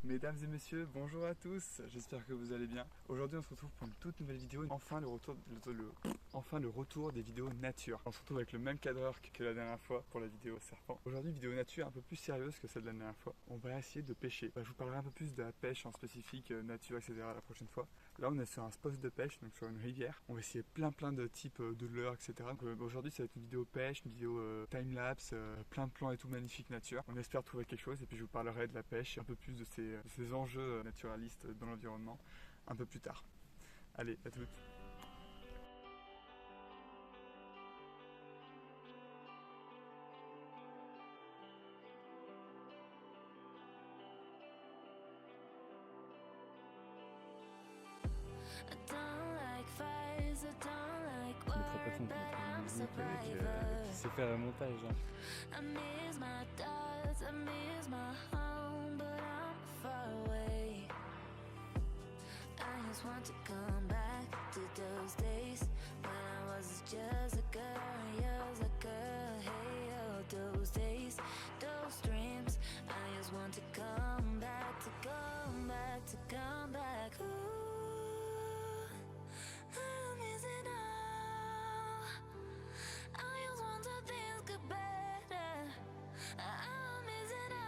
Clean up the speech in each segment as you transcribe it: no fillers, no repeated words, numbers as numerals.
Mesdames et messieurs, bonjour à tous, j'espère que vous allez bien. Aujourd'hui on se retrouve pour une toute nouvelle vidéo, enfin le retour des vidéos nature. On se retrouve avec le même cadreur que la dernière fois pour la vidéo serpent. Aujourd'hui une vidéo nature un peu plus sérieuse que celle de la dernière fois. On va essayer de pêcher. Je vous parlerai un peu plus de la pêche en spécifique, nature, etc. la prochaine fois. Là on est sur un spot de pêche, donc sur une rivière. On va essayer plein de types de leurres, etc. Donc aujourd'hui ça va être une vidéo pêche, une vidéo time-lapse, plein de plans et tout magnifique nature. On espère trouver quelque chose et puis je vous parlerai de la pêche, un peu plus de ces enjeux naturalistes dans l'environnement un peu plus tard. Allez, à toutes. Qui sait faire le montage. Want to come back to those days when I was just a girl, hey, oh, those days, those dreams. I just want to come back, to come back, to come back. Ooh, I miss it all. I just want to things get better. I miss it all.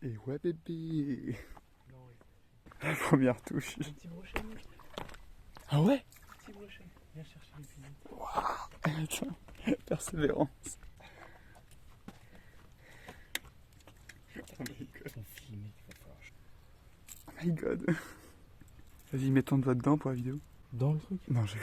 Et ouais bébé. La première touche. Un petit brochet, mec. Ah ouais? Petit brochet. Viens chercher les pinottes. Waouh. Attends, persévérance. Oh my god. On filme, mec, il va falloir. Oh my god. Vas-y, mets ton doigt dedans pour la vidéo. Dans le truc? Non, j'ai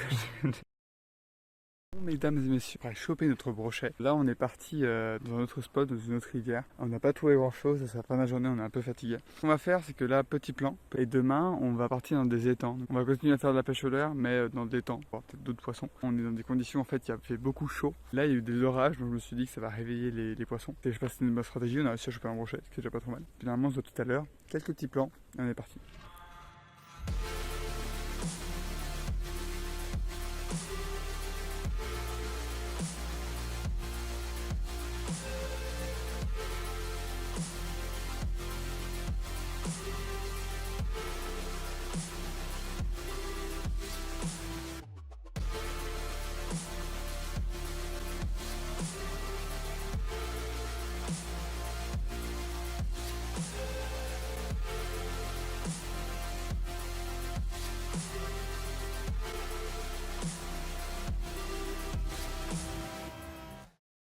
Bon, mesdames et messieurs, on va choper notre brochet. Là, on est parti dans un autre spot, dans une autre rivière. On n'a pas trouvé grand chose, ça fin de la journée, on est un peu fatigué. Ce qu'on va faire, c'est que là, petit plan. Et demain, on va partir dans des étangs. Donc, on va continuer à faire de la pêche au leurre, mais dans des étangs, peut-être d'autres poissons. On est dans des conditions, en fait, il a fait beaucoup chaud. Là, il y a eu des orages, donc je me suis dit que ça va réveiller les poissons. Et je sais pas si c'était une bonne stratégie, on a réussi à choper un brochet, ce qui est déjà pas trop mal. Finalement, on se voit tout à l'heure. Quelques petits plans, et on est parti.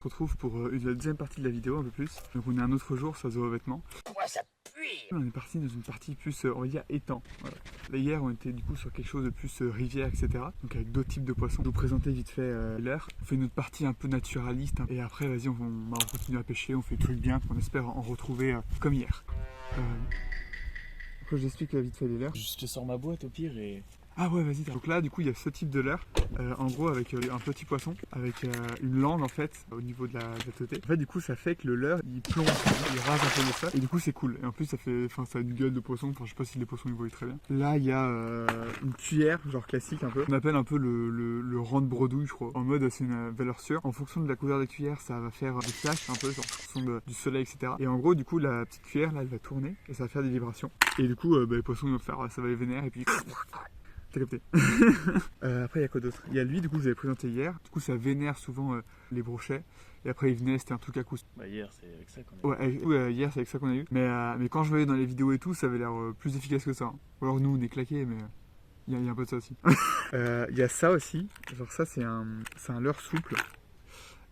On se retrouve pour la deuxième partie de la vidéo un peu plus. Donc on est un autre jour sur Zéro Vêtements. Ouais, ça pue. On est parti dans une partie plus, on va dire, étang. Voilà. Là hier on était du coup sur quelque chose de plus rivière, etc. Donc avec d'autres types de poissons. Je vais vous présenter vite fait l'heure. On fait une autre partie un peu naturaliste. Hein. Et après vas-y on continue à pêcher, on fait des trucs bien. On espère en retrouver comme hier. Faut que j'explique vite fait les leurres. Je te sors ma boîte au pire et... Ah ouais, vas-y. Donc là, du coup, il y a ce type de leurre, en gros, avec un petit poisson, avec une langue en fait, au niveau de la tête. En fait, du coup, ça fait que le leurre, il plonge, il rase un peu le sol, et du coup, c'est cool. Et en plus, ça a une gueule de poisson. Enfin, je sais pas si les poissons ils voient très bien. Là, il y a une cuillère, genre classique un peu. On appelle un peu le rang de bredouille, je crois. En mode, c'est une valeur sûre. En fonction de la couleur des cuillères, ça va faire des flashs un peu, genre en fonction du soleil, etc. Et en gros, du coup, la petite cuillère là, elle va tourner et ça va faire des vibrations. Et du coup, les poissons ils vont faire, ça va les vénérer et puis. T'as capté. Après, il y a quoi d'autre? Il y a lui, du coup, je vous avais présenté hier. Du coup, ça vénère souvent les brochets. Et après, il venait, c'était un truc à coup. Bah, hier, c'est avec ça qu'on a eu. Ouais, hier, c'est avec ça qu'on a eu. Mais quand je voyais dans les vidéos et tout, ça avait l'air plus efficace que ça. Hein. Ou alors, nous, on est claqués, mais Il y a un peu de ça aussi. Il y a ça aussi. Genre ça, c'est un leurre souple.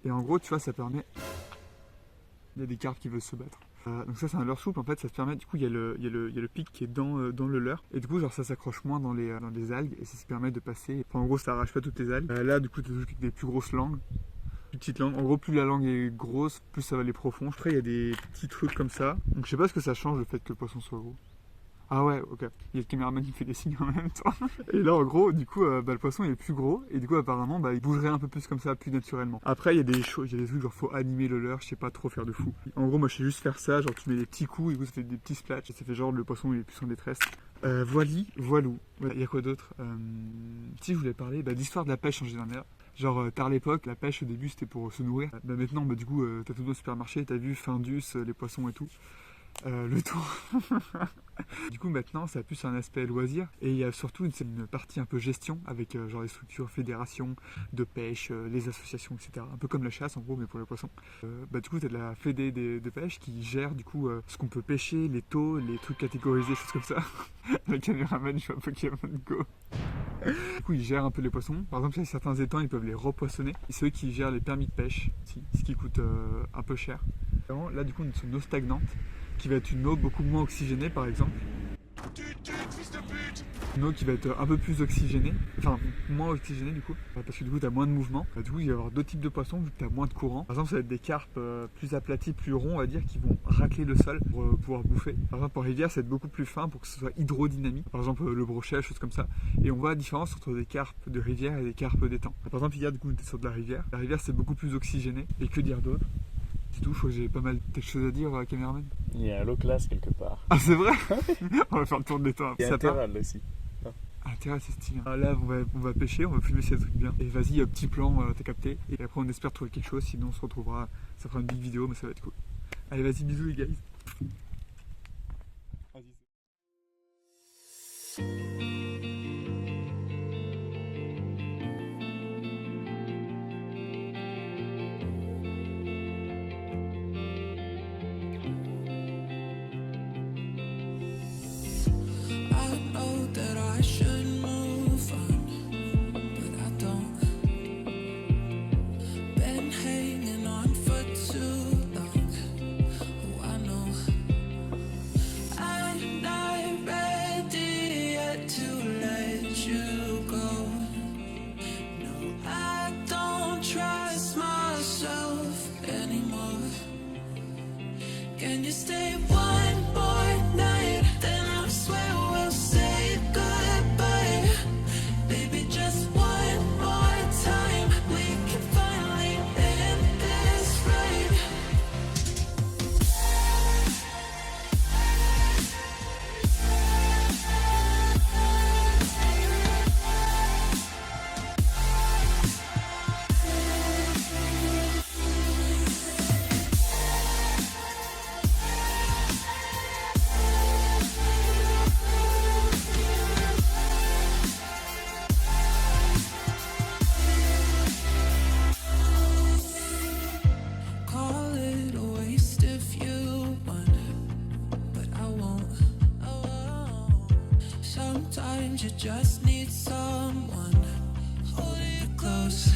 Et en gros, tu vois, ça permet... Il y a des carpes qui veulent se battre. Donc ça, c'est un leurre souple. En fait, ça te permet... Du coup, il y a le pic qui est dans le leurre. Et du coup, genre, ça s'accroche moins dans les algues. Et ça se permet de passer... Enfin, en gros, ça arrache pas toutes les algues. Là, du coup, tu as des plus grosses langues. Plus petites langues. En gros, plus la langue est grosse, plus ça va aller profond. Après, il y a des petits trucs comme ça. Donc je sais pas ce que ça change, le fait que le poisson soit gros. Ah ouais, ok. Il y a le caméraman qui fait des signes en même temps. Et là, en gros, du coup, le poisson il est plus gros. Et du coup, apparemment, il bougerait un peu plus comme ça, plus naturellement. Après, il y a des choses, il y a des trucs genre faut animer le leurre, je sais pas trop faire de fou. En gros, moi, je sais juste faire ça. Genre, tu mets des petits coups, et du coup, ça fait des petits splashs. Et ça fait genre le poisson il est plus en détresse. Voilou. Il y a quoi d'autre Si je voulais parler d'histoire de la pêche en général. Genre, tard l'époque, la pêche au début c'était pour se nourrir. Maintenant, du coup, t'as tout au supermarché, t'as vu Findus, les poissons et tout. Le tout. Du coup, maintenant, ça a plus un aspect loisir. Et il y a surtout une partie un peu gestion avec genre les structures, fédérations de pêche, les associations, etc. Un peu comme la chasse en gros, mais pour les poissons. Du coup, tu as de la fédé de pêche qui gère du coup ce qu'on peut pêcher, les taux, les trucs catégorisés, choses comme ça. Le caméraman, je vois Pokémon Go. Du coup, ils gèrent un peu les poissons. Par exemple, il y a certains étangs, ils peuvent les repoissonner. Et c'est eux qui gèrent les permis de pêche, ce qui coûte un peu cher. Là, du coup, c'est une eau stagnante qui va être une eau beaucoup moins oxygénée, par exemple. Une eau qui va être un peu plus oxygénée, enfin moins oxygénée du coup, parce que du coup tu as moins de mouvement. Du coup il va y avoir d'autres types de poissons vu que tu as moins de courant. Par exemple ça va être des carpes plus aplatis, plus ronds on va dire, qui vont racler le sol pour pouvoir bouffer. Par exemple en rivière ça va être beaucoup plus fin pour que ce soit hydrodynamique. Par exemple le brochet, choses comme ça. Et on voit la différence entre des carpes de rivière et des carpes d'étang. Par exemple hier du coup on était sur de la rivière. La rivière c'est beaucoup plus oxygéné. Et que dire d'autre? C'est tout, je crois que j'ai pas mal de choses à dire, caméraman. Il y a un low class quelque part. Ah c'est vrai. On va faire le tour de l'étang. Il y a un terral aussi. Ah terrasse c'est stylé. Là on va pêcher, on va filmer ces trucs bien. Et vas-y, petit plan, t'as capté. Et après on espère trouver quelque chose, sinon on se retrouvera. Ça fera une big vidéo mais ça va être cool. Allez vas-y, bisous les guys. I know that I should move on, but I don't. Been hanging on for too long. Oh, I know. I'm not ready yet to let you go. No, I don't trust myself anymore. Can you stay one more night? Then I swear we'll say goodbye. Baby, just one more time. We can finally end this right. Call it a waste if you want, but I won't. Sometimes you just need someone hold it close.